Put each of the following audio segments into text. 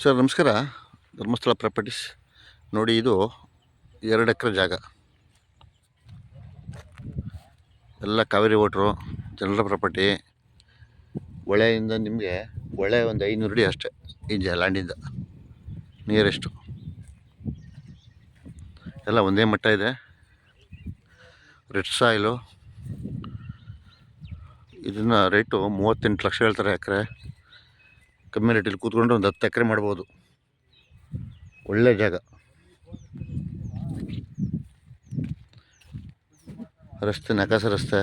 Sir ನಮಸ್ಕಾರ. Dharmasthala properties ನೋಡಿ, ಇದು 2 ಎಕರೆ ಜಾಗ. ಎಲ್ಲ ಕಾವೇರಿ ವಾಟ್ರು, ಜನರ ಪ್ರಾಪರ್ಟಿ. ಹೊಳೆಯಿಂದ ನಿಮಗೆ ಹೊಳೆ ಒಂದು 500 ಅಡಿ ಅಷ್ಟೇ ಈ ಲ್ಯಾಂಡಿಂದ ನಿಯರೆಸ್ಟು. ಎಲ್ಲ ಒಂದೇ ಮಟ್ಟ ಇದೆ. Red soil. ಇದನ್ನು ರೇಟು 38 ಲಕ್ಷ ಹೇಳ್ತಾರೆ ಎಕರೆ. ಕಮ್ಮಿ ರೇಟಲ್ಲಿ ಕೂತ್ಕೊಂಡು ಒಂದು 10 ಎಕರೆ ಮಾಡ್ಬೋದು. ಒಳ್ಳೆ ಜಾಗ. ರಸ್ತೆ ನಕಾಸ ರಸ್ತೆ.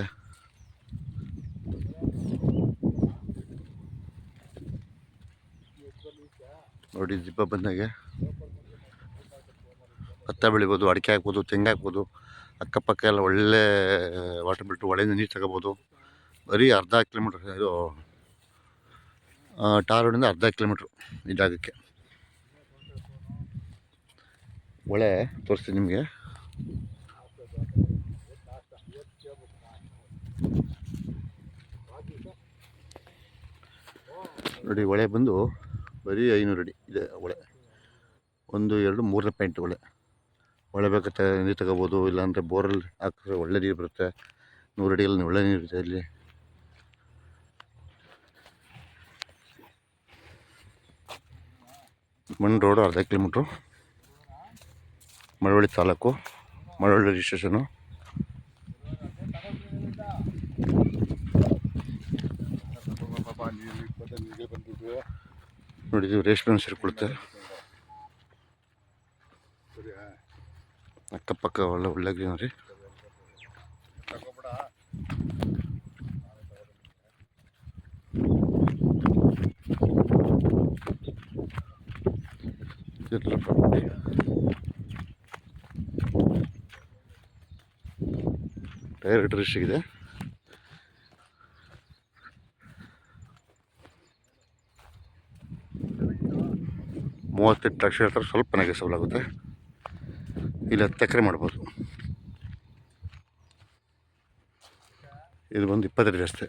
ನೋಡಿ, ದಿಬ್ಬ ಬಂದಾಗೆ ಭತ್ತ ಬೆಳಿಬೋದು, ಅಡಿಕೆ ಹಾಕ್ಬೋದು, ತೆಂಗು ಹಾಕ್ಬೋದು. ಅಕ್ಕಪಕ್ಕ ಎಲ್ಲ ಒಳ್ಳೆ ವಾಟರ್ ಬಿಟ್ಟು ಹೊಳೆಯಿಂದ ನೀರು ತಗೋಬೋದು. ಬರೀ ಅರ್ಧ ಕಿಲೋಮೀಟ್ರ್ ಇದು ಟಾರ್ ರೋಡಿಂದ ಅರ್ಧ ಕಿಲೋಮೀಟ್ರು ಈ ಜಾಗಕ್ಕೆ. ಹೊಳೆ ತೋರಿಸ್ತೀನಿ ನಿಮಗೆ. ನೋಡಿ, ಹೊಳೆ ಬಂದು ಬರೀ 500 ಅಡಿ ಇದೆ ಹೊಳೆ. 1, 2, 3ನೇ ಪಾಯಿಂಟ್ ಹೊಳೆ. ಹೊಳೆ ಬೇಕಾದ್ರೆ ನೀರು ತಗೋಬೋದು, ಇಲ್ಲಾಂದರೆ ಬೋರಲ್ಲಿ ಹಾಕಿದ್ರೆ ಒಳ್ಳೆ ನೀರು ಬರುತ್ತೆ. 100 ಅಡಿಯಲ್ಲಿ ಒಳ್ಳೆ ನೀರು ಇರುತ್ತೆ ಇಲ್ಲಿ. ಮಣ್ಣು ರೋಡು ಅರ್ಧ ಕಿಲೋಮೀಟ್ರು. ಮಳವಳ್ಳಿ ತಾಲೂಕು, ಮಳವಳ್ಳಿ ರಿಜಿಸ್ಟ್ರೇಷನು. ನೋಡಿ, ಇದು ರೇಷ್ಮೆ ಸೇರಿಕೊಳ್ಳುತ್ತೆ. ಅಕ್ಕಪಕ್ಕ ಒಳ್ಳೆ ಗ್ರೀನರಿ. ಟೈರ್ ರಿಜಿಸ್ಟ್ರಿಗೆ 38 ಲಕ್ಷ ಹೇಳ್ತಾರೆ. ಸ್ವಲ್ಪ ನೆಗೆಸಬಲ್ ಆಗುತ್ತೆ. ಇಲ್ಲಿ 10 ಎಕರೆ ಮಾಡ್ಬೋದು. ಇದು ಬಂದು 20 ಅಡಿ ರಸ್ತೆ.